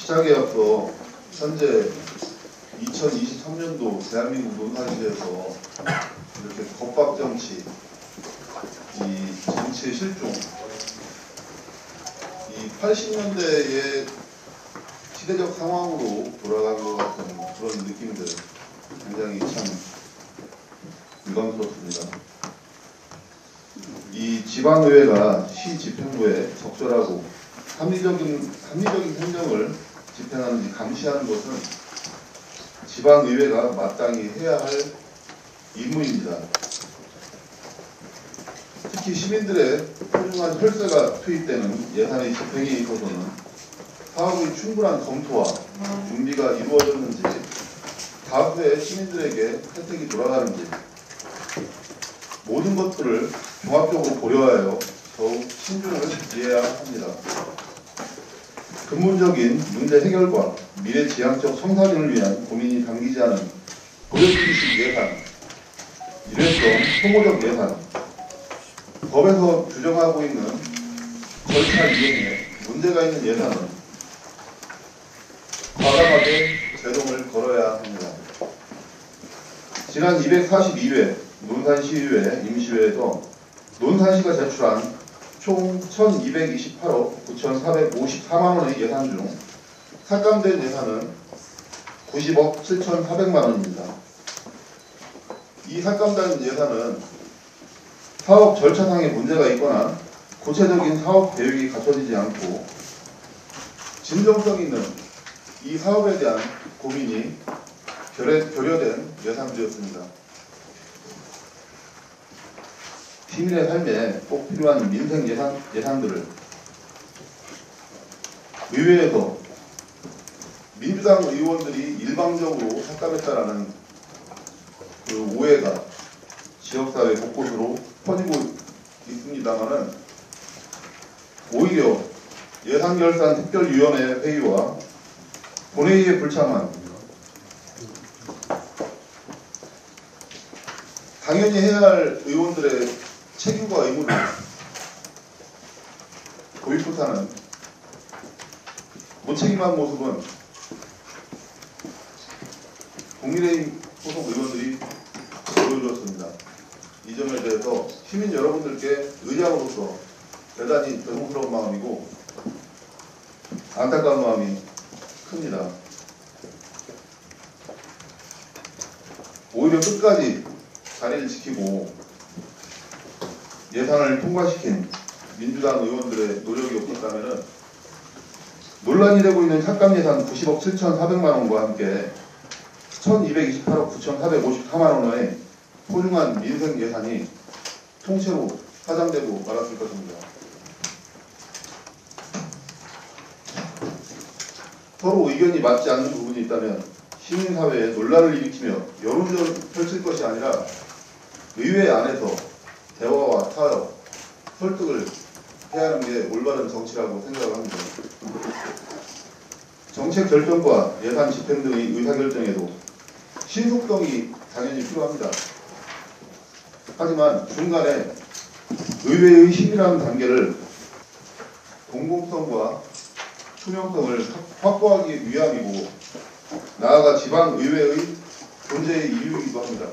시작에 앞서 현재 2023년도 대한민국 논산시에서 이렇게 겁박 정치, 이 정치의 실종, 이 80년대의 시대적 상황으로 돌아간 것 같은 그런 느낌들 굉장히 참 유감스럽습니다. 이 지방의회가 시 집행부에 적절하고 합리적인 행정을 집행하는지 감시하는 것은 지방의회가 마땅히 해야 할 임무입니다. 특히 시민들의 소중한 혈세가 투입되는 예산의 집행에 있어서는 사업의 충분한 검토와 준비가 이루어졌는지, 다수의 시민들에게 혜택이 돌아가는지 모든 것들을 종합적으로 고려하여 더욱 신중을 기해야 합니다. 근본적인 문제 해결과 미래지향적 성사진을 위한 고민이 담기지 않은 고려주기식 예산, 일회성, 소모적 예산, 법에서 규정하고 있는 절차 이행에 문제가 있는 예산은 과감하게 제동을 걸어야 합니다. 지난 242회 논산시의회 임시회에서 논산시가 제출한 총 1228억 9,454만원의 예산 중 삭감된 예산은 90억 7,400만원입니다. 이 삭감된 예산은 사업 절차상의 문제가 있거나 구체적인 사업 계획이 갖춰지지 않고 진정성 있는 이 사업에 대한 고민이 결여된 예산들이었습니다. 시민의 삶에 꼭 필요한 민생 예산들을 의회에서 민주당 의원들이 일방적으로 삭감했다라는 그 오해가 지역사회 곳곳으로 퍼지고 있습니다만은, 오히려 예산결산특별위원회 회의와 본회의에 불참한 당연히 해야 할 의원들의 책임과 의무를 도입부타는 무책임한 모습은 국민의힘 소속 의원들이 보여주었습니다. 이 점에 대해서 시민 여러분들께 의장으로서 대단히 죄송스러운 마음이고 안타까운 마음이 큽니다. 오히려 끝까지 자리를 지키고 예산을 통과시킨 민주당 의원들의 노력이 없었다면 논란이 되고 있는 삭감 예산 90억 7,400만원과 함께 1228억 9,454만원의 소중한 민생 예산이 통째로 파장되고 말았을 것입니다. 서로 의견이 맞지 않는 부분이 있다면 시민사회에 논란을 일으키며 여론전을 펼칠 것이 아니라 의회 안에서 대화와 타협, 설득을 해야 하는 게 올바른 정치라고 생각을 합니다. 정책 결정과 예산 집행 등의 의사결정에도 신속성이 당연히 필요합니다. 하지만 중간에 의회의 힘이라는 단계를 공공성과 투명성을 확보하기 위함이고, 나아가 지방의회의 존재의 이유이기도 합니다.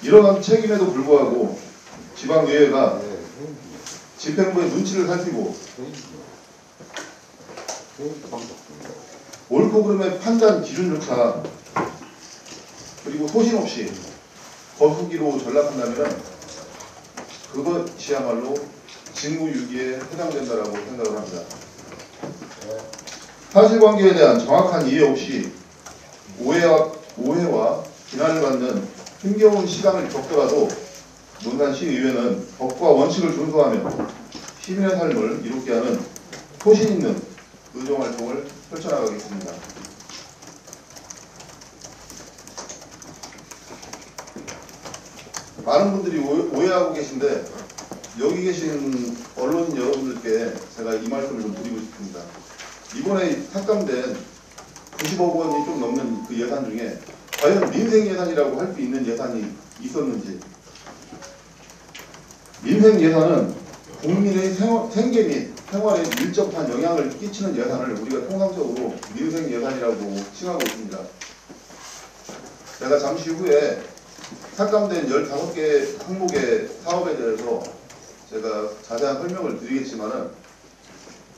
이러한 책임에도 불구하고 지방의회가 집행부의 눈치를 살피고 옳고 그름의 판단 기준조차 그리고 소신 없이 거수기로 전락한다면 그것이야말로 직무유기에 해당된다라고 생각을 합니다. 사실관계에 대한 정확한 이해 없이 오해와 비난을 받는 힘겨운 시간을 겪더라도 논산시의회는 법과 원칙을 준수하며 시민의 삶을 이롭게 하는 소신 있는 의정활동을 펼쳐나가겠습니다. 많은 분들이 오해하고 계신데, 여기 계신 언론인 여러분들께 제가 이 말씀을 좀 드리고 싶습니다. 이번에 삭감된 90억 원이 좀 넘는 그 예산 중에 과연 민생 예산이라고 할 수 있는 예산이 있었는지, 민생 예산은 국민의 생계 및 생활에 밀접한 영향을 끼치는 예산을 우리가 통상적으로 민생 예산이라고 칭하고 있습니다. 제가 잠시 후에 삭감된 15개 항목의 사업에 대해서 제가 자세한 설명을 드리겠지만은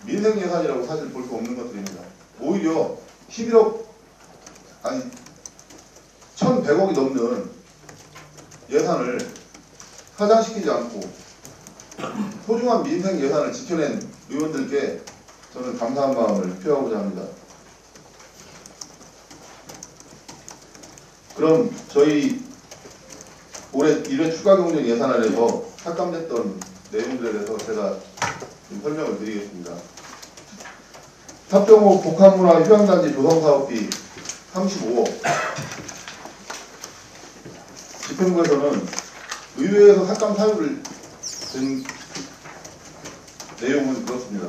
민생 예산이라고 사실 볼 수 없는 것들입니다. 오히려 1,100억이 넘는 예산을 하장시키지 않고 소중한 민생 예산을 지켜낸 의원들께 저는 감사한 마음을 표하고자 합니다. 그럼 저희 올해 1회 추가 경정 예산안에서 삭감됐던 내용들에 대해서 제가 좀 설명을 드리겠습니다. 탑정호 복합문화 휴양단지 조성사업비 35억. 집행부에서는 의회에서 삭감 사유를 든 내용은 그렇습니다.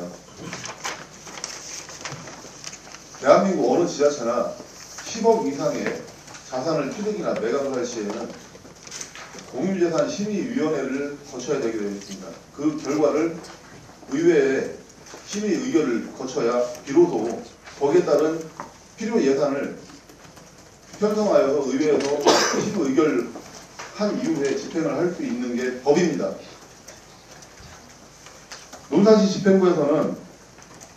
대한민국 어느 지자체나 10억 이상의 자산을 취득이나 매각을 할 시에는 공유재산 심의위원회를 거쳐야 되게 되어 있습니다. 그 결과를 의회에 심의 의결을 거쳐야 비로소 거기에 따른 필요 예산을 편성하여서 의회에서 심의 의결한 이후에 집행을 할 수 있는 게 법입니다. 논산시 집행부에서는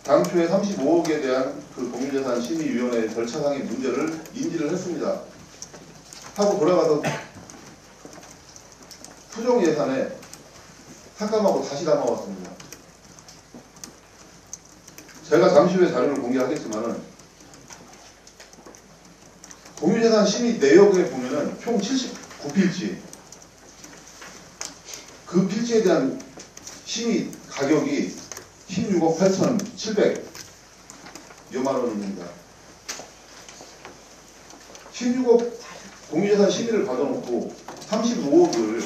당초에 35억에 대한 그 공유재산 심의위원회 절차상의 문제를 인지를 했습니다. 하고 돌아가서 수정 예산에 삭감하고 다시 담아왔습니다. 제가 잠시 후에 자료를 공개하겠지만은 공유재산 심의 내역에 보면은 총 79필지, 그 필지에 대한 심의 가격이 16억 8,700여만 원입니다. 16억 공유재산 심의를 받아놓고 35억을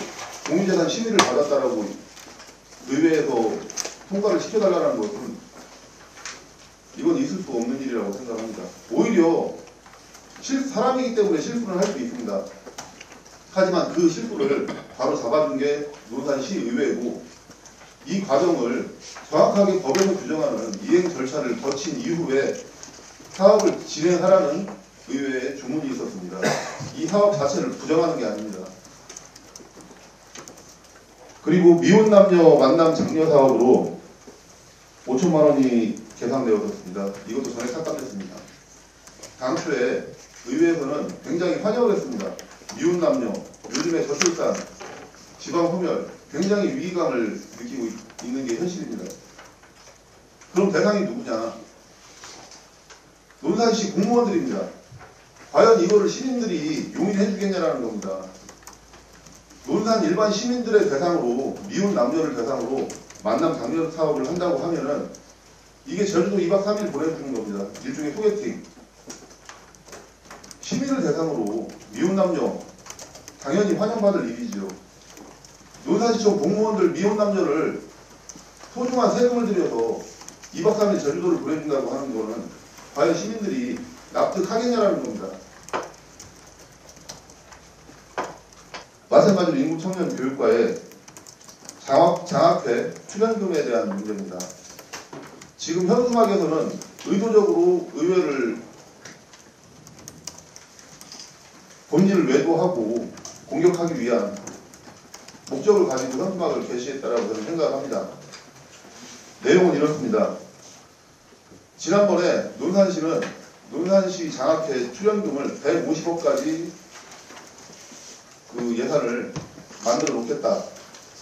공유재산 심의를 받았다라고 의회에서 통과를 시켜달라는 것은 이건 있을 수 없는 일이라고 생각합니다. 오히려 사람이기 때문에 실수를 할 수 있습니다. 하지만 그 실수를 바로 잡아준 게 논산시 의회고, 이 과정을 정확하게 법에서 규정하는 이행 절차를 거친 이후에 사업을 진행하라는 의회에 주문이 있었습니다. 이 사업 자체를 부정하는 게 아닙니다. 그리고 미혼 남녀 만남 장려 사업으로 5천만 원이 계산되었습니다. 이것도 전에 삭감됐습니다. 당초에 의회에서는 굉장히 환영을 했습니다. 미혼 남녀, 요즘에 저출산, 지방 소멸, 굉장히 위기감을 느끼고 있는 게 현실입니다. 그럼 대상이 누구냐? 논산시 공무원들입니다. 과연 이거를 시민들이 용인해 주겠냐라는 겁니다. 논산 일반 시민들의 대상으로, 미혼 남녀를 대상으로 만남 장려 사업을 한다고 하면은 이게 제주도 2박 3일 보내주는 겁니다. 일종의 소개팅. 시민을 대상으로 미혼 남녀, 당연히 환영받을 일이죠. 논산시청 공무원들 미혼 남녀를 소중한 세금을 들여서 2박 3일 제주도를 보내준다고 하는 거는 과연 시민들이 납득하겠냐라는 겁니다. 마찬가지로 인구청년 교육과의 장학회 출연금에 대한 문제입니다. 지금 현수막에서는 의도적으로 의회를 본질을 외도하고 공격하기 위한 목적을 가지고 현수막을 게시했다라고 저는 생각을 합니다. 내용은 이렇습니다. 지난번에 논산시는 논산시 장학회 출연금을 150억까지 그 예산을 만들어 놓겠다.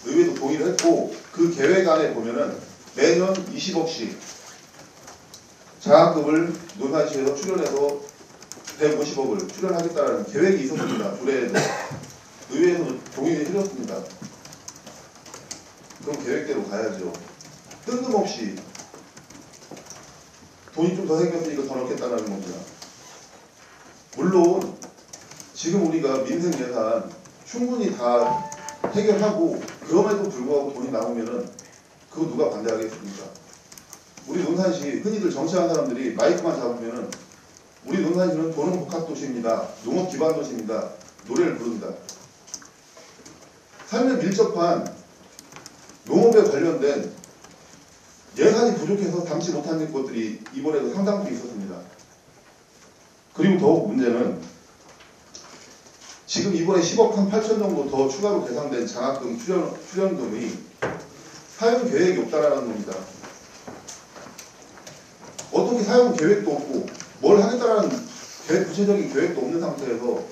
의회도 동의를 했고, 그 계획 안에 보면은 매년 20억씩 장학금을 논산시에서 출연해서 150억을 출연하겠다는 계획이 있었습니다. 올해에도. 의회에서도 동의를 해줬습니다. 그럼 계획대로 가야죠. 뜬금없이 돈이 좀 더 생겼으니까 더 넣겠다는 겁니다. 물론 지금 우리가 민생 예산 충분히 다 해결하고 그럼에도 불구하고 돈이 나오면은 그거 누가 반대하겠습니까? 우리 논산시 흔히들 정치하는 사람들이 마이크만 잡으면은 우리 논산시는 도농 복합도시입니다. 농업 기반 도시입니다. 노래를 부릅니다. 삶에 밀접한 농업에 관련된 예산이 부족해서 담지 못한 것들이 이번에도 상당수 있었습니다. 그리고 더욱 문제는 지금 이번에 10억 한 8천 정도 더 추가로 계산된 장학금 출연금이 사용 계획이 없다라는 겁니다. 어떻게 사용 계획도 없고 뭘 하겠다라는 구체적인 계획도 없는 상태에서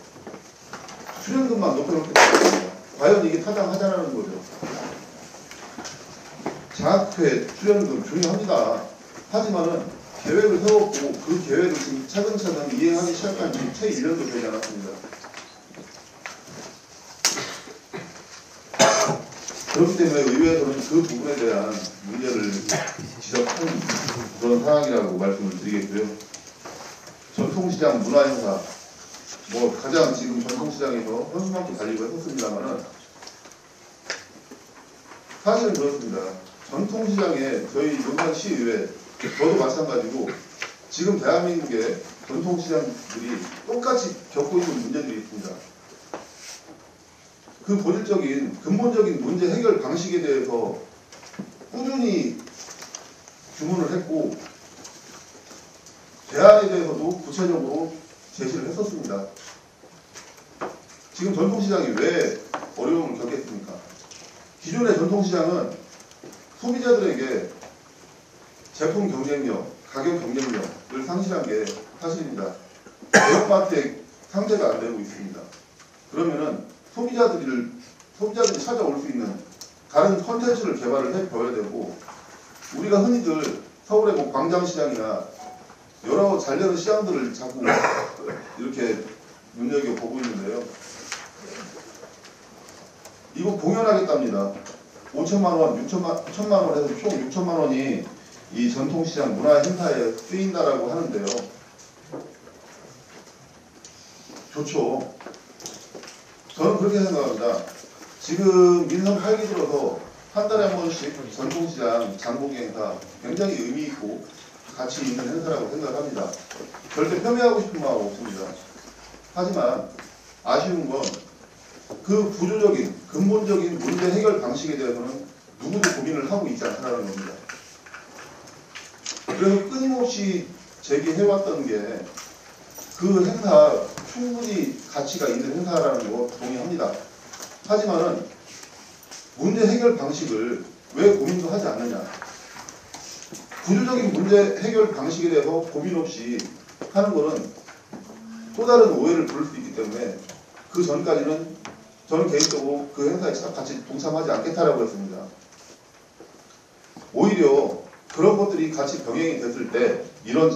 출연금만 높여놓게 됩니다. 과연 이게 타당하다라는 거죠. 장학회 출연금 중요합니다. 하지만은 계획을 세웠고 그 계획을 지금 차근차근 이행하기 시작한 지 채 1년도 되지 않았습니다. 그렇기 때문에 의회에서는 그 부분에 대한 문제를 지적하는 그런 상황이라고 말씀을 드리겠고요. 전통시장 문화행사, 뭐 가장 지금 전통시장에서 현수막도 달리고 했었습니다만은 사실은 그렇습니다. 전통시장에 저희 논산시의회, 저도 마찬가지고 지금 대한민국의 전통시장들이 똑같이 겪고 있는 문제들이 있습니다. 그 본질적인 근본적인 문제 해결 방식에 대해서 꾸준히 주문을 했고 대안에 대해서도 구체적으로 제시를 했었습니다. 지금 전통시장이 왜 어려움을 겪겠습니까? 기존의 전통시장은 소비자들에게 제품 경쟁력, 가격 경쟁력을 상실한 게 사실입니다. 대형마트에 상대가 안 되고 있습니다. 그러면은 소비자들이 찾아올 수 있는 다른 컨텐츠를 개발을 해줘야 되고, 우리가 흔히들 서울의 뭐 광장시장이나 여러 잘 되는 시장들을 자꾸 이렇게 눈여겨보고 있는데요. 이거 공연하겠답니다. 5천만 원, 1천만 원 해서 총 6천만 원이 이 전통시장 문화행사에 쓰인다라고 하는데요. 좋죠. 저는 그렇게 생각합니다. 지금 민선 8기 들어서 한 달에 한 번씩 전통시장 장보기 행사 굉장히 의미 있고 가치 있는 행사라고 생각합니다. 절대 폄훼하고 싶은 마음 없습니다. 하지만 아쉬운 건 그 구조적인 근본적인 문제 해결 방식에 대해서는 누구도 고민을 하고 있지 않다는 겁니다. 그래서 끊임없이 제기해왔던 게 그 행사 충분히 가치가 있는 행사라는 거 동의합니다. 하지만은 문제 해결 방식을 왜 고민도 하지 않느냐. 구조적인 문제 해결 방식에 대해서 고민 없이 하는 것은 또 다른 오해를 부를 수 있기 때문에 그 전까지는 저는 개인적으로 그 행사에 같이 동참하지 않겠다라고 했습니다. 오히려 그런 것들이 같이 병행이 됐을 때 이런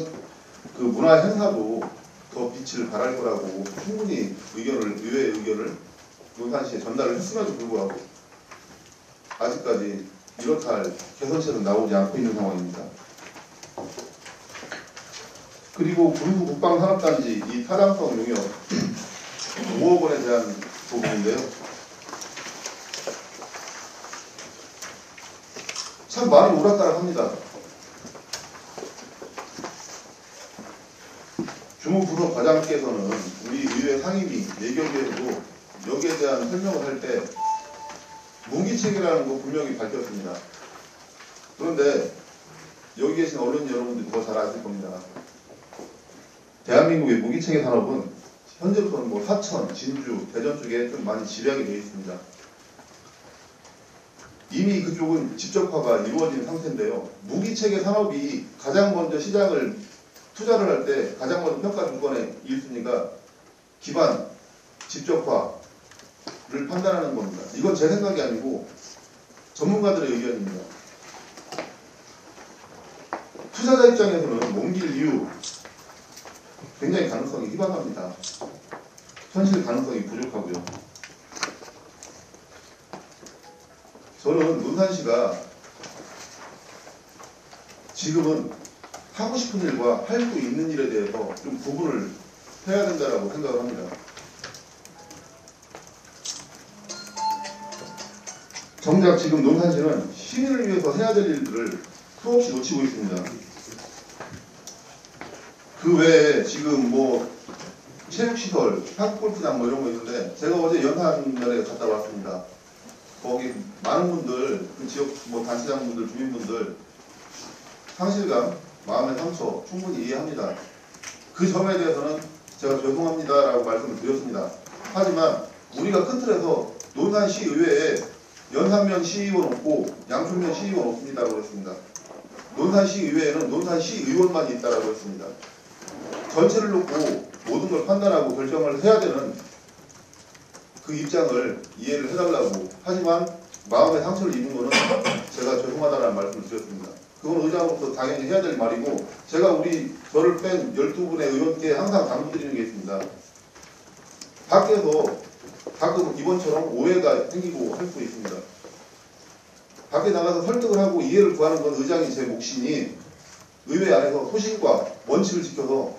그 문화 행사도 더 빛을 발할 거라고 충분히 의회의 의견을 논산시에 전달을 했음에도 불구하고 아직까지 이렇다 할 개선책은 나오지 않고 있는 상황입니다. 그리고 군수 국방산업단지 이 타당성 용역 5억 원에 대한 부분인데요. 참 많이 오락가락합니다. 주무부서 과장께서는 우리 의회 상임위 예결위에서도 여기에 대한 설명을 할 때 무기체계라는 거 분명히 밝혔습니다. 그런데 여기 계신 언론 여러분들이 더 잘 아실 겁니다. 대한민국의 무기체계 산업은 현재부터는 뭐 사천, 진주, 대전 쪽에 좀 많이 집약이 되어 있습니다. 이미 그쪽은 집적화가 이루어진 상태인데요. 무기체계 산업이 가장 먼저 시장을 투자를 할 때 가장 먼저 평가 조건의 1순위가 기반, 집적화를 판단하는 겁니다. 이건 제 생각이 아니고 전문가들의 의견입니다. 투자자 입장에서는 옮길 이유 굉장히 가능성이 희박합니다. 현실 가능성이 부족하고요. 저는 논산시가 지금은 하고 싶은 일과 할 수 있는 일에 대해서 좀 구분을 해야 된다고 생각을 합니다. 정작 지금 논산시는 시민을 위해서 해야 될 일들을 수없이 놓치고 있습니다. 그 외에 지금 뭐 체육시설, 탁골프장 뭐 이런 거 있는데 제가 어제 연산면에 갔다 왔습니다. 거기 많은 분들, 그 지역 뭐 단체장분들, 주민분들 상실감, 마음의 상처 충분히 이해합니다. 그 점에 대해서는 제가 죄송합니다라고 말씀을 드렸습니다. 하지만 우리가 큰 틀에서 논산시의회에 연산면 시의원 없고 양촌면 시의원 없습니다라고 했습니다. 논산시의회에는 논산시의원만 있다라고 했습니다. 전체를 놓고 모든 걸 판단하고 결정을 해야 되는 그 입장을 이해를 해달라고. 하지만 마음의 상처를 입은 거는 제가 죄송하다는 말씀을 드렸습니다. 그건 의장으로서 당연히 해야 될 말이고, 제가 저를 뺀 12분의 의원께 항상 당부드리는 게 있습니다. 밖에서 가끔 이번처럼 오해가 생기고 할 수 있습니다. 밖에 나가서 설득을 하고 이해를 구하는 건 의장이 제 몫이니 의회 안에서 소신과 원칙을 지켜서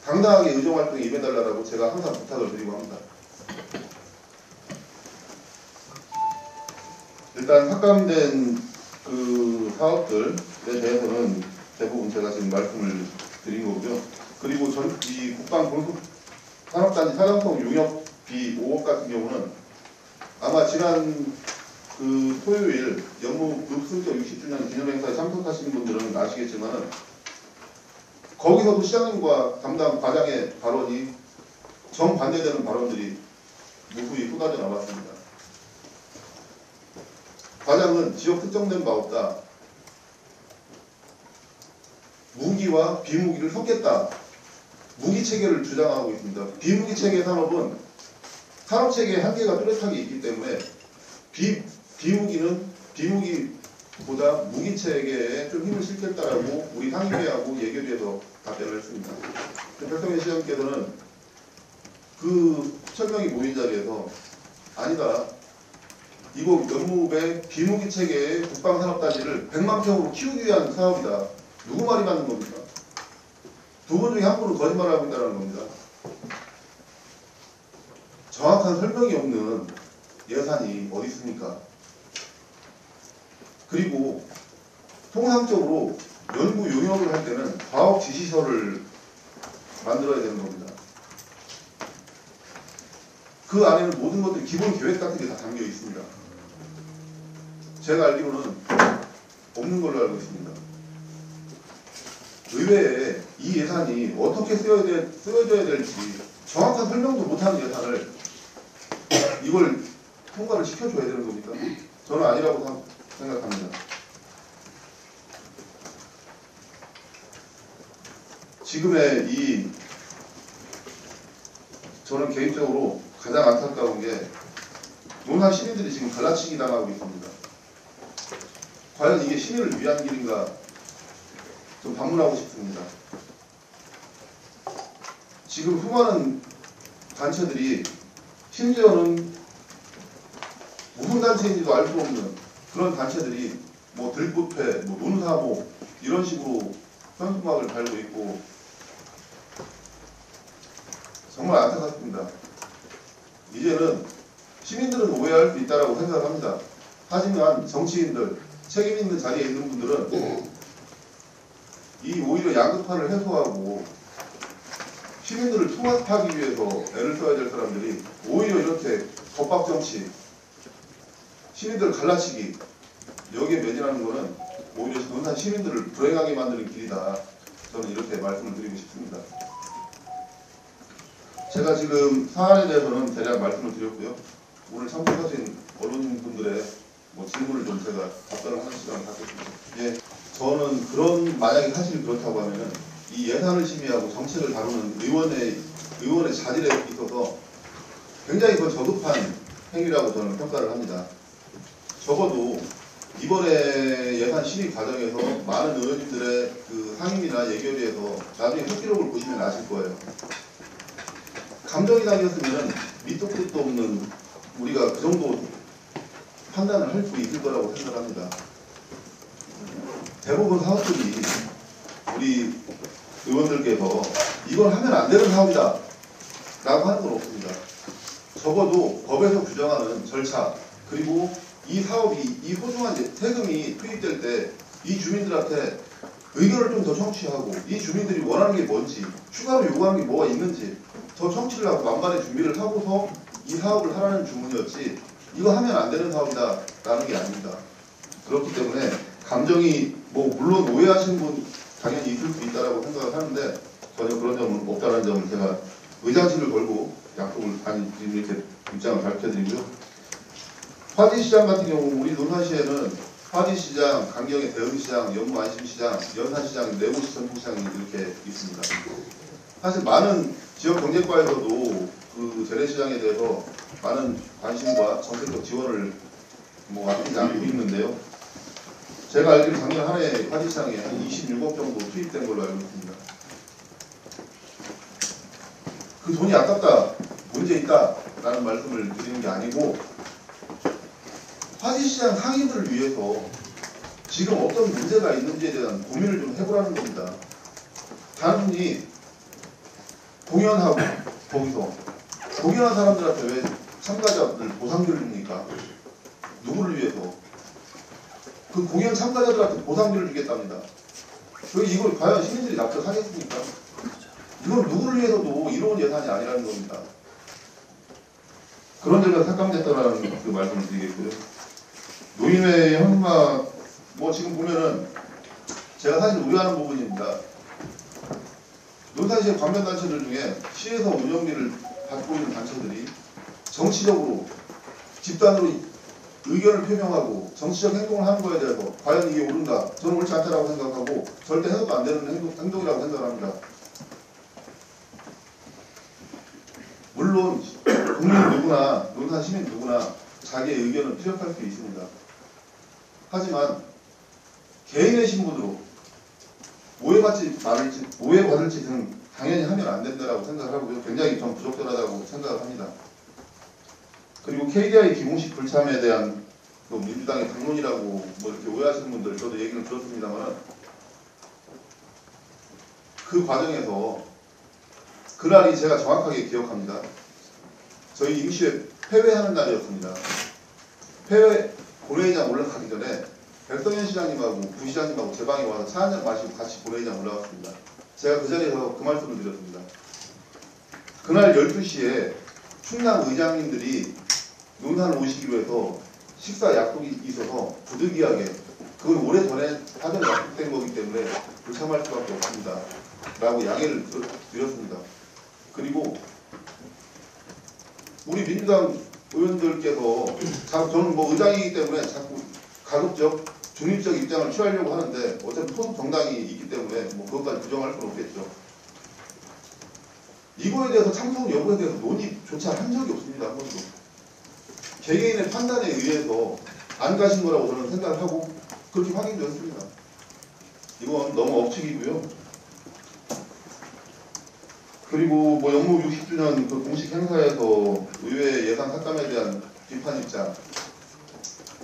당당하게 의정활동에 임해달라고 제가 항상 부탁을 드리고 합니다. 일단 삭감된 그 사업들에 대해서는 대부분 제가 지금 말씀을 드린 거고요. 그리고 이 국방공습산업단지 사장성 용역비 5억 같은 경우는 아마 지난 그 토요일 영무 급승격 60주년 기념행사에 참석하시는 분들은 아시겠지만 거기서도 시장님과 담당 과장의 발언이 정반대되는 발언들이 무수히 쏟아져 나왔습니다. 과장은 지역 특정된 바 없다. 무기와 비무기를 섞겠다. 무기체계를 주장하고 있습니다. 비무기체계 산업은 산업체계의 한계가 뚜렷하게 있기 때문에 비무기보다 무기체계에 좀 힘을 실겠다라고 우리 상임위하고 예결위에서 답변을 했습니다. 백성현 시장님께서는 그 1000명이 모인 자리에서 아니다. 이거 연무배 비무기체계의 국방산업단지를 100만 평으로 키우기 위한 사업이다. 누구 말이 맞는 겁니까? 두 분 중에 한 분은 거짓말을 하고 있다는 겁니다. 정확한 설명이 없는 예산이 어디 있습니까? 그리고 통상적으로 연구 용역을 할 때는 과학 지시서를 만들어야 되는 겁니다. 그 안에는 모든 것들이 기본 계획 같은 게 다 담겨 있습니다. 제가 알기로는 없는 걸로 알고 있습니다. 의회에 이 예산이 어떻게 쓰여져야 될지 정확한 설명도 못하는 예산을 이걸 통과를 시켜줘야 되는 겁니까? 저는 아니라고 생각합니다. 지금의 저는 개인적으로 가장 안타까운 게 논산 시민들이 지금 갈라치기 당하고 있습니다. 과연 이게 시민을 위한 길인가 좀 반문하고 싶습니다. 지금 수많은 단체들이 심지어는 무슨 단체인지도 알 수 없는 그런 단체들이 뭐 들꽃회, 뭐 논사모 이런 식으로 현수막을 달고 있고 정말 안타깝습니다. 이제는 시민들은 오해할 수 있다고 생각합니다. 하지만 정치인들, 책임 있는 자리에 있는 분들은 오히려 양극화를 해소하고 시민들을 통합하기 위해서 애를 써야 될 사람들이 오히려 이렇게 겁박 정치, 시민들을 갈라치기 여기에 매진하는 것은 오히려 논산 시민들을 불행하게 만드는 길이다. 저는 이렇게 말씀을 드리고 싶습니다. 제가 지금 사안에 대해서는 대략 말씀을 드렸고요. 오늘 참석하신 언론인분들의 질문을 좀 제가 답변을 하는 시간을 갖겠습니다. 예, 저는 만약에 사실이 그렇다고 하면은 이 예산을 심의하고 정책을 다루는 의원의 자질에 있어서 굉장히 저급한 행위라고 저는 평가를 합니다. 적어도 이번에 예산 심의 과정에서 많은 의원님들의 그 상임이나 예결위에서 나중에 회기록을 보시면 아실 거예요. 감정이 당겼으면 밑도 끝도 없는 우리가 그 정도 판단을 할 수 있을 거라고 생각합니다. 대부분 사업들이 우리 의원들께서 이건 하면 안 되는 사업이다 라고 하는 건 없습니다. 적어도 법에서 규정하는 절차, 그리고 이 사업이, 이 소중한 세금이 투입될 때 이 주민들한테 의견을 좀 더 청취하고 이 주민들이 원하는 게 뭔지, 추가로 요구하는 게 뭐가 있는지 더 청취를 하고 만반의 준비를 하고서 이 사업을 하라는 주문이었지 이거 하면 안 되는 사업이다 라는 게 아닙니다. 그렇기 때문에 감정이 뭐 물론 오해하시는 분 당연히 있을 수 있다라고 생각을 하는데 전혀 그런 점은 없다는 점을 제가 의장실을 걸고 약속을 지금 이렇게 입장을 밝혀드리고요. 화지시장 같은 경우 우리 논산시에는 화지시장, 강경의 대흥시장, 연무 안심시장, 연산시장, 내부시 전통시장이 이렇게 있습니다. 사실 많은 지역 경제과에서도 그 재래시장에 대해서 많은 관심과 정책적 지원을 아끼지 않고 있는데요. 제가 알기로 작년 한 해 화지시장에 한 26억 정도 투입된 걸로 알고 있습니다. 그 돈이 아깝다, 문제 있다라는 말씀을 드리는 게 아니고 화지시장 상인들을 위해서 지금 어떤 문제가 있는지에 대한 고민을 좀 해보라는 겁니다. 단순히 공연하고 거기서 공연한 사람들한테 왜 참가자들 보상비를 줍니까? 누구를 위해서? 그 공연 참가자들한테 보상비를 주겠답니다. 이걸 과연 시민들이 납득하겠습니까? 이건 누구를 위해서도 이로운 예산이 아니라는 겁니다. 그런 점에서 삭감됐다라는 그 말씀을 드리겠고요. 노인회 현마 지금 보면은 제가 사실 우려하는 부분입니다. 논산시의 관변단체들 중에 시에서 운영비를 받고 있는 단체들이 정치적으로 집단으로 의견을 표명하고 정치적 행동을 하는 거에 대해서 과연 이게 옳은가? 저는 옳지 않다라고 생각하고 절대 해서도 안 되는 행동이라고 생각합니다. 물론 국민 누구나, 논산 시민 누구나 자기의 의견을 피력할 수 있습니다. 하지만 개인의 신분으로 오해받을 짓은 당연히 하면 안 된다고 생각을 하고요. 굉장히 좀 부적절하다고 생각을 합니다. 그리고 KDI 기공식 불참에 대한 그 민주당의 당론이라고 이렇게 오해하시는 분들 저도 얘기를 들었습니다만 그 과정에서 그날이 제가 정확하게 기억합니다. 저희 임시회 폐회하는 날이었습니다. 폐회 본회의장 올라가기 전에 백성현 시장님하고 부시장님하고 제 방에 와서 차 한잔 마시고 같이 본회의장 올라갔습니다. 제가 그 자리에서 그 말씀을 드렸습니다. 그날 12시에 충남 의장님들이 논산을 오시기로 해서 식사 약속이 있어서 부득이하게 그건 오래전에 사전에 약속된 거기 때문에 불참할 수밖에 없습니다. 라고 양해를 드렸습니다. 그리고 우리 민주당 의원들께서 저는 의장이기 때문에 자꾸 가급적 중립적 입장을 취하려고 하는데 어차피 소속 정당이 있기 때문에 그것까지 부정할 수는 없겠죠. 이거에 대해서 참석 여부에 대해서 논의조차 한 적이 없습니다. 한 번도. 개개인의 판단에 의해서 안 가신 거라고 저는 생각을 하고 그렇게 확인도 했습니다. 이건 너무 억측이고요. 그리고 연무 60주년 그 공식 행사에서 의회 예산 삭감에 대한 비판 입장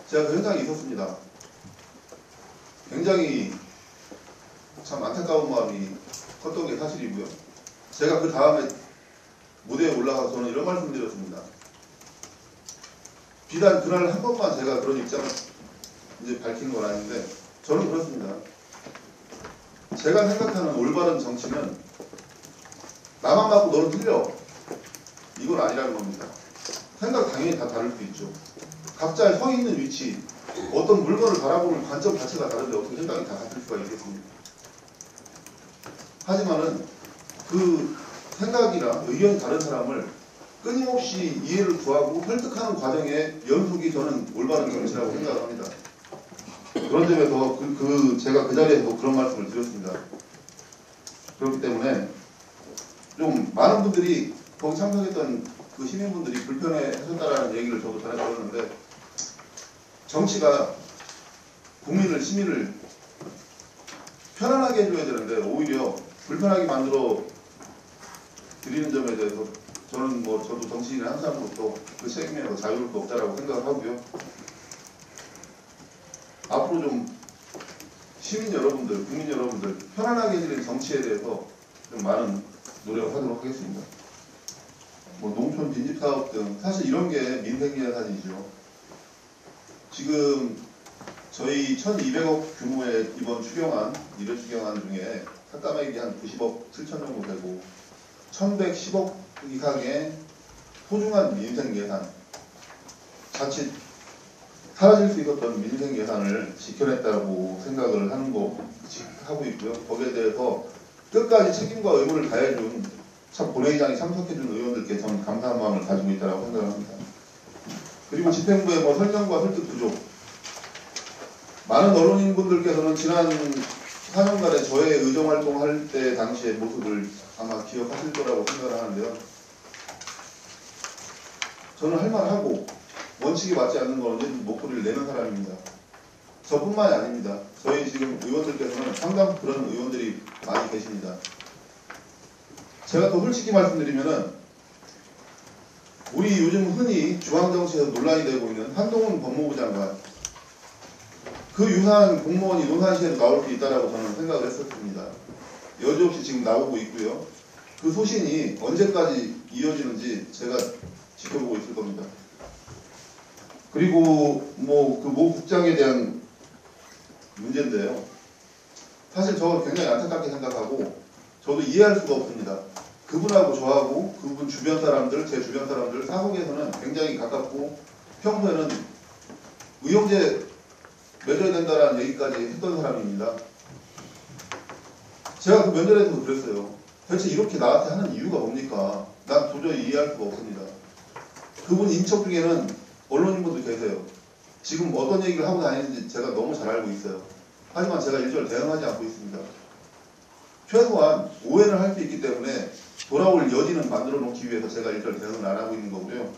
제가 그 현장에 있었습니다. 굉장히 참 안타까운 마음이 컸던 게 사실이고요. 제가 그 다음에 무대에 올라가서 저는 이런 말씀 드렸습니다. 비단 그날 한 번만 제가 그런 입장을 이제 밝힌 건 아닌데 저는 그렇습니다. 제가 생각하는 올바른 정치는 나만 맞고 너는 틀려. 이건 아니라는 겁니다. 생각 당연히 다 다를 수 있죠. 각자의 서 있는 위치, 어떤 물건을 바라보는 관점 자체가 다른데 어떻게 생각이 다 같을 수가 있겠습니까? 하지만은 그 생각이나 의견이 다른 사람을 끊임없이 이해를 구하고 설득하는 과정의 연속이 저는 올바른 정치라고 생각을 합니다. 그런 점에서 제가 그 자리에서도 그런 말씀을 드렸습니다. 그렇기 때문에 좀 많은 분들이 거기 참석했던 그 시민분들이 불편해하셨다라는 얘기를 저도 전해 들었는데 정치가 국민을, 시민을 편안하게 해줘야 되는데 오히려 불편하게 만들어 드리는 점에 대해서 저는 저도 정치인의 한 사람으로서 그 책임에서 자유를 수 없다라고 생각을 하고요. 앞으로 좀 시민 여러분들, 국민 여러분들 편안하게 해드리는 정치에 대해서 좀 많은 노력을 하도록 하겠습니다. 농촌 빈집 사업 등 사실 이런 게 민생 예산이죠. 지금 저희 1,200억 규모의 이번 추경안, 1회 추경안 중에 삭감액이 한 90억 7천 정도 되고 1,110억 이상의 소중한 민생 예산, 자칫 사라질 수 있었던 민생 예산을 지켜냈다고 생각을 하고 있고요. 거기에 대해서 끝까지 책임과 의무를 다해준 참 본회의장에 참석해준 의원들께 저는 감사한 마음을 가지고 있다고 생각을 합니다. 그리고 집행부의 설명과 설득 부족. 많은 언론인분들께서는 지난 4년간의 저의 의정활동할 때 당시의 모습을 아마 기억하실 거라고 생각을 하는데요. 저는 할 말하고 원칙에 맞지 않는 건 언제든 목소리를 내는 사람입니다. 저뿐만이 아닙니다. 저희 지금 의원들께서는 상당 그런 의원들이 많이 계십니다. 제가 더 솔직히 말씀드리면은 우리 요즘 흔히 중앙정치에서 논란이 되고 있는 한동훈 법무부 장관 그 유사한 공무원이 논산시에도 나올 수 있다라고 저는 생각을 했었습니다. 여지없이 지금 나오고 있고요. 그 소신이 언제까지 이어지는지 제가 지켜보고 있을 겁니다. 그리고 그 모 국장에 대한 문제인데요. 사실 저 굉장히 안타깝게 생각하고 저도 이해할 수가 없습니다. 그분하고 저하고 그분 주변 사람들, 제 주변 사람들 사석에서는 굉장히 가깝고 평소에는 의형제 맺어야 된다라는 얘기까지 했던 사람입니다. 제가 그 면전에서도 그랬어요. 대체 이렇게 나한테 하는 이유가 뭡니까? 난 도저히 이해할 수가 없습니다. 그분 인척 중에는 언론인분도 계세요. 지금 어떤 얘기를 하고 다니는지 제가 너무 잘 알고 있어요. 하지만 제가 일절 대응하지 않고 있습니다. 최소한 오해를 할 수 있기 때문에 돌아올 여지는 만들어 놓기 위해서 제가 일절 대응을 안 하고 있는 거고요.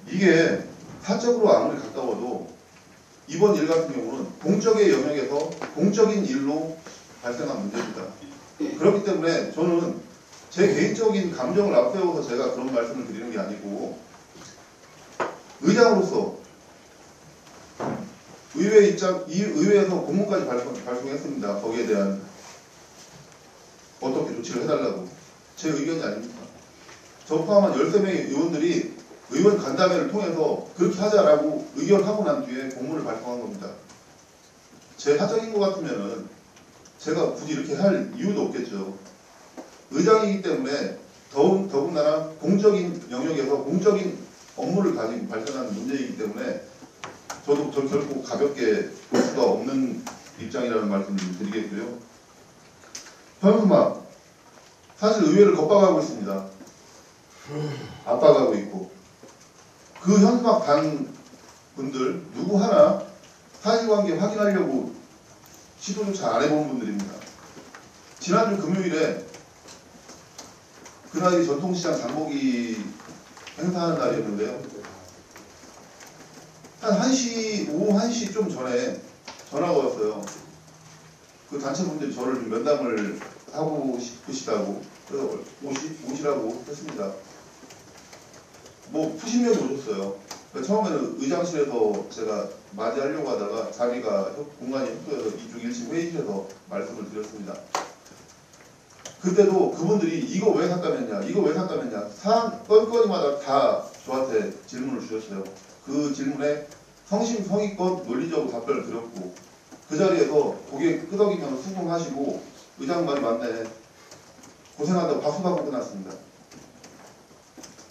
이게 사적으로 아무리 가까워도 이번 일 같은 경우는 공적의 영역에서 공적인 일로 발생한 문제입니다. 그렇기 때문에 저는 제 개인적인 감정을 앞세워서 제가 그런 말씀을 드리는 게 아니고 의장으로서 의회에서 공문까지 발송했습니다. 거기에 대한 어떻게 조치를 해달라고. 제 의견이 아닙니다. 저 포함한 13명의 의원들이 의원 간담회를 통해서 그렇게 하자라고 의결하고 난 뒤에 공문을 발송한 겁니다. 제 사적인 것 같으면은 제가 굳이 이렇게 할 이유도 없겠죠. 의장이기 때문에 더군다나 공적인 영역에서 공적인 업무를 가지고 발생하는 문제이기 때문에 저도 결코 가볍게 볼 수가 없는 입장이라는 말씀을 드리겠고요. 현수막 사실 의회를 겁박하고 있습니다. 압박하고 있고 그 현수막 단 분들 누구 하나 사실관계 확인하려고 시도조차 안 해본 분들입니다. 지난주 금요일에 그날이 전통시장 장보기 행사하는 날이었는데요. 한 1시, 오후 1시 좀 전에 전화가 왔어요. 그 단체분들이 저를 좀 면담을 하고 싶으시다고 그래서 오시라고 했습니다. 푸신 명이 오셨어요. 처음에는 의장실에서 제가 맞이하려고 하다가 자리가 공간이 협소해서 이쪽 1층 회의실에서 말씀을 드렸습니다. 그때도 그분들이 이거 왜 삭감했냐 이거 왜 삭감했냐 사안 건건이마다 다 저한테 질문을 주셨어요. 그 질문에 성심성의껏 논리적으로 답변을 드렸고 그 자리에서 고개 끄덕이면서 수긍하시고 의장 말이 맞네 고생한다고 박수받고 끝났습니다.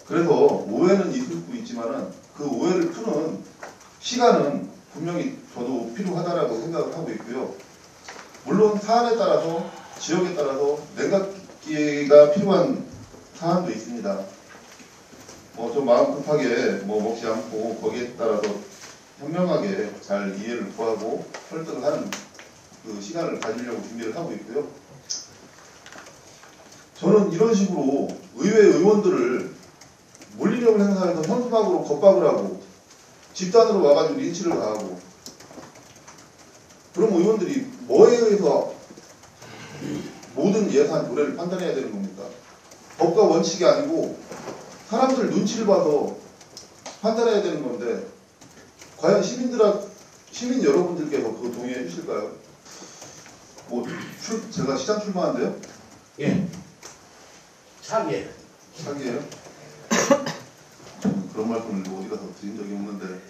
그래서 오해는 있을 수 있지만은 그 오해를 푸는 시간은 분명히 저도 필요하다라고 생각을 하고 있고요. 물론 사안에 따라서 지역에 따라서 냉각기가 필요한 사안도 있습니다. 좀 마음 급하게 먹지 않고 거기에 따라서 현명하게 잘 이해를 구하고 설득을 하는 그 시간을 가지려고 준비를 하고 있고요. 저는 이런 식으로 의회 의원들을 물리력을 행사해서 현수막으로 겁박을 하고 집단으로 와가지고 린치를 가하고 그럼 의원들이 뭐에 의해서 모든 예산 노래를 판단해야 되는 겁니까? 법과 원칙이 아니고 사람들 눈치를 봐서 판단해야 되는 건데 과연 시민 여러분들께서 그거 동의해 주실까요? 제가 시장 출마한데요? 예. 차기예요. 차기예요? 그런 말씀을 어디 가서 드린 적이 없는데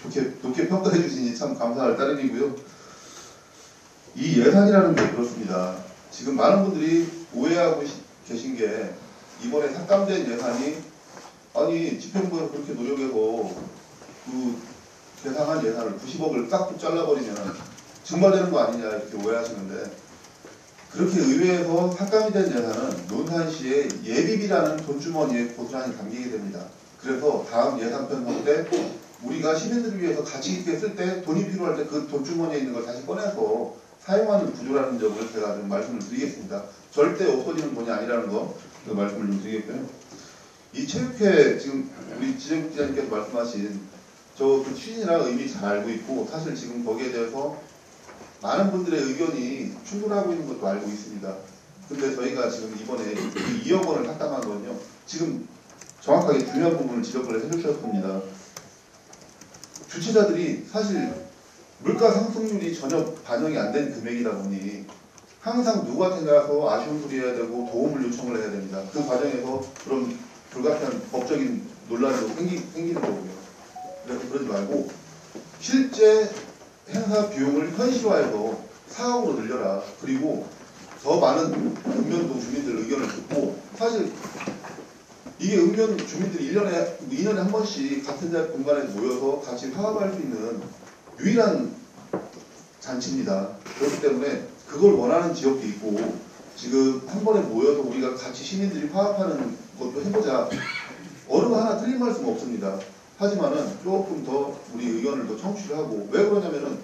그렇게 좋게 평가해 주시니 참 감사할 따름이고요. 이 예산이라는 게 그렇습니다. 지금 많은 분들이 오해하고 계신 게 이번에 삭감된 예산이 아니 집행부에서 그렇게 노력해서 계상한 예산을 90억을 딱 잘라버리면 증발되는 거 아니냐 이렇게 오해하시는데, 그렇게 의회에서 삭감이 된 예산은 논산시의 예비비라는 돈주머니에 고스란히 담기게 됩니다. 그래서 다음 예산 편성 때 우리가 시민들을 위해서 가치 있게 쓸 때 돈이 필요할 때 그 돈주머니에 있는 걸 다시 꺼내서 사용하는 구조라는 점을 제가 좀 말씀을 드리겠습니다. 절대 없어지는 돈이 아니라는 거 말씀을 좀 드리겠고요. 이 체육회 지금 우리 지정기자님께서 말씀하신 그 취지나 의미 잘 알고 있고, 사실 지금 거기에 대해서 많은 분들의 의견이 충돌하고 있는 것도 알고 있습니다. 근데 저희가 지금 이번에 그 2억 원을 삭감한 거는요, 지금 정확하게 중요한 부분을 지적을 해주셨습니다. 주최자들이 사실 물가 상승률이 전혀 반영이 안 된 금액이다 보니 항상 누구한테 가서 아쉬운 소리 해야 되고 도움을 요청을 해야 됩니다. 그 과정에서 그런 불가피한 법적인 논란도 생기는 거고요. 그래서 그러지 말고 실제 행사 비용을 현실화해서 4억으로 늘려라. 그리고 더 많은 읍면동 주민들 의견을 듣고, 사실 이게 읍면 주민들이 2년에 한 번씩 같은 공간에 모여서 같이 화합할 수 있는 유일한 잔치입니다. 그렇기 때문에 그걸 원하는 지역도 있고, 지금 한 번에 모여서 우리가 같이 시민들이 화합하는 것도 해보자. 어느 거 하나 틀린 말씀 없습니다. 하지만은 조금 더 우리 의견을 더 청취를 하고, 왜 그러냐면은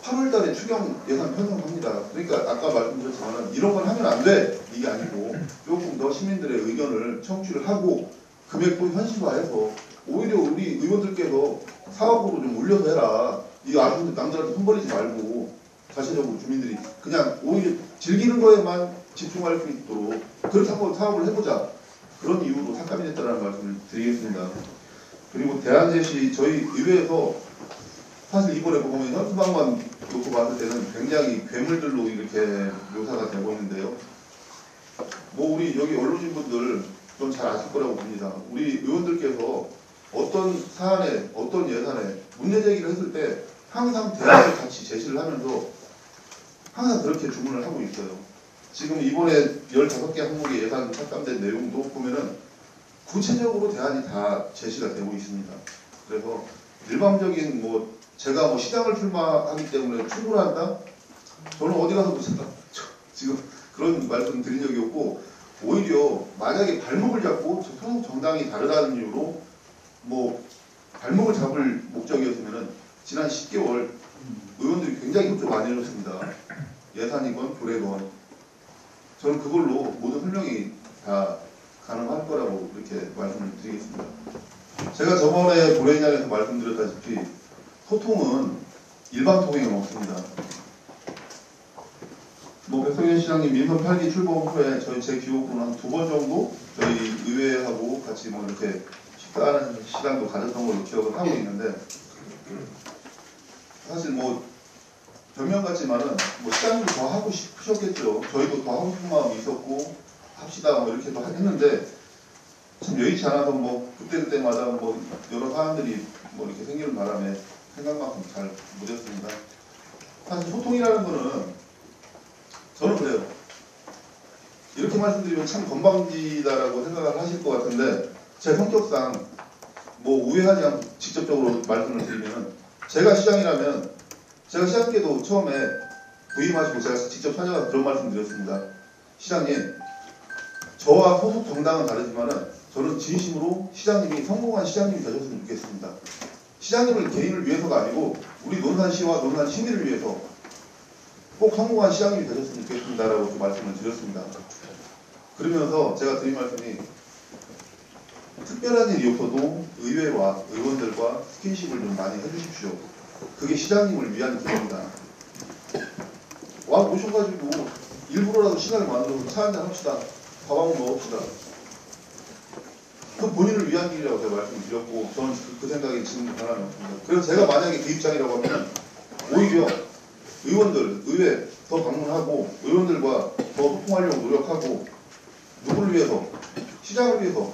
8월 달에 추경 예산 편성합니다. 그러니까 아까 말씀드렸지만은 이런 건 하면 안 돼! 이게 아니고 조금 더 시민들의 의견을 청취를 하고 금액도 현실화해서 오히려 우리 의원들께서 사업으로 좀 올려서 해라. 이거 아쉬운데 남들한테 손 버리지 말고 자체적으로 주민들이 그냥 오히려 즐기는 거에만 집중할 수 있도록 그렇게 한번 사업을 해보자. 그런 이유로 삭감이 됐다는 말씀을 드리겠습니다. 그리고 대안제시 저희 의회에서 사실 이번에 보면 현수막만 놓고 봤을 때는 굉장히 괴물들로 이렇게 묘사가 되고 있는데요. 뭐 우리 여기 언론인 분들 좀 잘 아실 거라고 봅니다. 우리 의원들께서 어떤 사안에 어떤 예산에 문제 제기를 했을 때 항상 대안을 같이 제시를 하면서 항상 그렇게 주문을 하고 있어요. 지금 이번에 15개 항목의 예산 삭감된 내용도 보면은 구체적으로 대안이 다 제시가 되고 있습니다. 그래서 일방적인 제가 시장을 출마하기 때문에 충분한다? 저는 어디 가서도 지금 그런 말씀 드린 적이 없고, 오히려 만약에 발목을 잡고 소속 정당이 다르다는 이유로 발목을 잡을 목적이었으면은 지난 10개월 의원들이 굉장히 협조 많이 해줬습니다. 예산이건 조례건 저는 그걸로 모든 설명이 다 가능할 거라고 이렇게 말씀을 드리겠습니다. 제가 저번에 고려인양에서 말씀드렸다시피 소통은 일방통행은 없습니다. 백성현 시장님 민선 8기 출범 후에 제 기억으로는 한 2번 정도 저희 의회하고 같이 이렇게 식사하는 시간도 가졌던 걸로 기억을 하고 있는데, 사실 변명 같지만은 시장님도 더 하고 싶으셨겠죠. 저희도 더 하고 싶은 마음이 있었고 합시다 이렇게도 했는데 참 여의치 않아서 그때마다 여러 사람들이 이렇게 생기는 바람에 생각만큼 잘 못했습니다. 사실 소통이라는 거는 저는 그래요. 이렇게 말씀드리면 참 건방지다라고 생각을 하실 것 같은데, 제 성격상 우회하지 않고 직접적으로 말씀을 드리면은 제가 시장이라면 제가 시장님께도 처음에 부임하시고 제가 직접 찾아가서 그런 말씀 드렸습니다. 시장님, 저와 소속 정당은 다르지만은 저는 진심으로 시장님이 성공한 시장님이 되셨으면 좋겠습니다. 시장님을 개인을 위해서가 아니고 우리 논산시와 논산 시민을 위해서 꼭 성공한 시장님이 되셨으면 좋겠습니다라고 좀 말씀을 드렸습니다. 그러면서 제가 드린 말씀이 특별한 일이 없어도 의회와 의원들과 스킨십을 좀 많이 해주십시오. 그게 시장님을 위한 기회입니다. 와 오셔가지고 일부러라도 시간을 만들어서 차 한잔 합시다. 밥 한번 먹읍시다. 그 본인을 위한 길이라고 제가 말씀드렸고, 저는 그 생각이 지금 변함이 없습니다. 그래서 제가 만약에 그 입장이라고 하면 오히려 의원들, 의회 더 방문하고 의원들과 더 소통하려고 노력하고, 누구를 위해서? 시장을 위해서.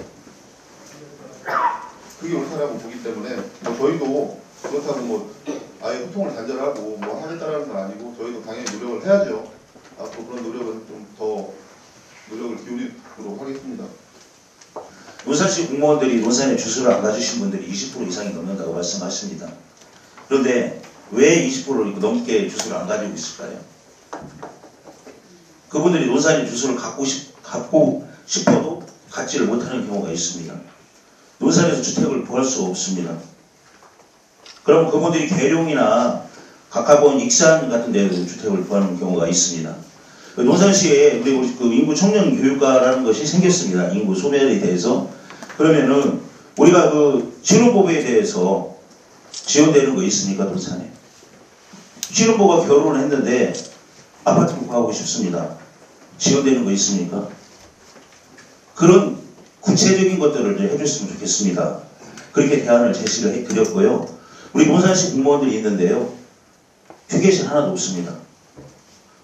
그게 옳다라고 보기 때문에 저희도 그렇다고 아예 소통을 단절하고 하겠다라는 건 아니고, 저희도 당연히 노력을 해야죠. 앞으로 그런 노력은 좀 더 노력을 기울이도록 하겠습니다. 논산시 공무원들이 논산에 주소를 안 가주신 분들이 20% 이상이 넘는다고 말씀하십니다. 그런데 왜 20%를 넘게 주소를 안 가지고 있을까요? 그분들이 논산에 주소를 갖고 싶어도 갖지를 못하는 경우가 있습니다. 논산에서 주택을 구할 수 없습니다. 그럼 그분들이 계룡이나 가까운 익산 같은 데에서 주택을 구하는 경우가 있습니다. 논산시에 우리 그 인구 청년 교육과라는 것이 생겼습니다. 인구 소멸에 대해서. 그러면은 우리가 그 신혼부부에 대해서 지원되는 거 있습니까, 논산에? 신혼부부가 결혼을 했는데 아파트를 구하고 싶습니다. 지원되는 거 있습니까? 그런 구체적인 것들을 이제 해줬으면 좋겠습니다. 그렇게 대안을 제시를 해드렸고요. 우리 논산시 공무원들이 있는데요. 휴게실 하나도 없습니다.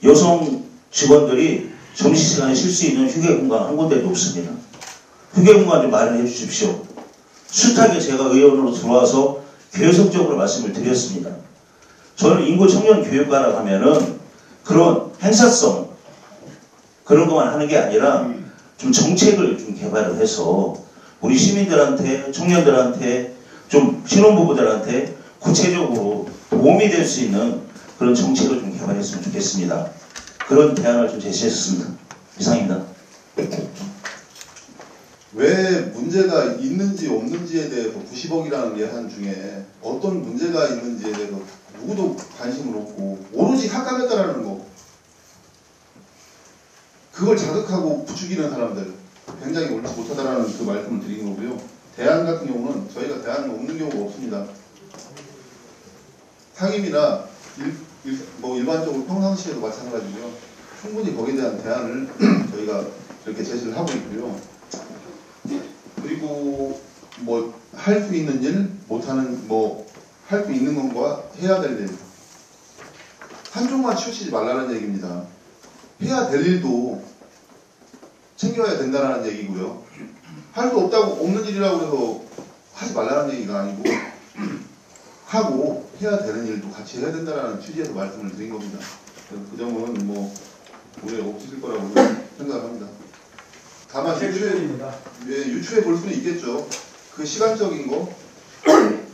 여성 직원들이 점심시간에 쉴 수 있는 휴게 공간 한 군데도 없습니다. 휴게 공간 좀 마련해 주십시오. 숱하게 제가 의원으로 들어와서 계속적으로 말씀을 드렸습니다. 저는 인구 청년 교육과라고 하면은 그런 행사성 그런 것만 하는 게 아니라 좀 정책을 좀 개발을 해서 우리 시민들한테 청년들한테 좀 신혼부부들한테 구체적으로 도움이 될 수 있는 그런 정책을 좀 개발했으면 좋겠습니다. 그런 대안을 좀 제시했습니다. 이상입니다. 왜 문제가 있는지 없는지에 대해서 90억이라는 예산 중에 어떤 문제가 있는지에 대해서 누구도 관심을 없고 오로지 삭감했다라는 거, 그걸 자극하고 부추기는 사람들 굉장히 옳지 못하다라는 그 말씀을 드린 거고요. 대안 같은 경우는 저희가 대안은 없는 경우가 없습니다. 상임이나 일반적으로 평상시에도 마찬가지고요. 충분히 거기에 대한 대안을 저희가 이렇게 제시를 하고 있고요. 그리고 뭐 할 수 있는 일, 못하는 뭐 할 수 있는 것과 해야 될 일, 한쪽만 치우치지 말라는 얘기입니다. 해야 될 일도 챙겨야 된다는 얘기고요. 할 수 없다고 없는 일이라고 해서 하지 말라는 얘기가 아니고 하고 해야 되는 일도 같이 해야 된다는 취지에서 말씀을 드린 겁니다. 그 점은 뭐 오해 없으실 거라고 생각합니다. 다만 유추해 볼 수는 있겠죠. 그 시간적인 거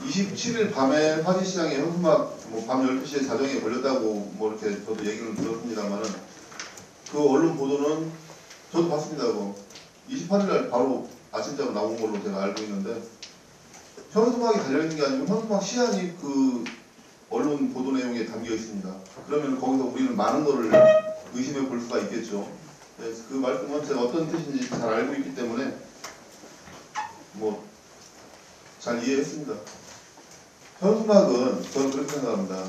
27일 밤에 화지시장에 현수막 밤 12시에 자정에 걸렸다고 뭐 이렇게 저도 얘기를 들었습니다만은 그 언론 보도는 저도 봤습니다. 28일날 바로 아침자로 나온 걸로 제가 알고 있는데 현수막이 달려있는 게 아니고 현수막 시안이 그 언론 보도 내용에 담겨 있습니다. 그러면 거기서 우리는 많은 거를 의심해 볼 수가 있겠죠. 네, 그 말씀은 제가 어떤 뜻인지 잘 알고 있기 때문에 뭐 잘 이해했습니다. 현수막은 저는 그렇게 생각합니다.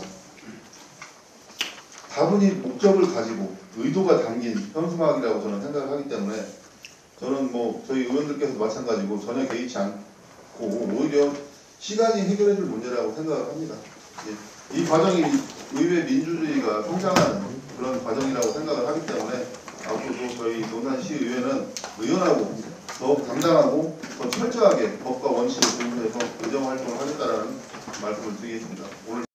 다분히 목적을 가지고 의도가 담긴 현수막이라고 저는 생각을 하기 때문에 저는 뭐 저희 의원들께서도 마찬가지고 전혀 개의치 않고 오히려 시간이 해결해줄 문제라고 생각을 합니다. 이 과정이 의회 민주주의가 성장하는 그런 과정이라고 생각을 하기 때문에 앞으로도 저희 논산시의회는 의원하고 더욱 당당하고 더 철저하게 법과 원칙을 준수해서 의정 활동을 하겠다는 말씀을 드리겠습니다. 오늘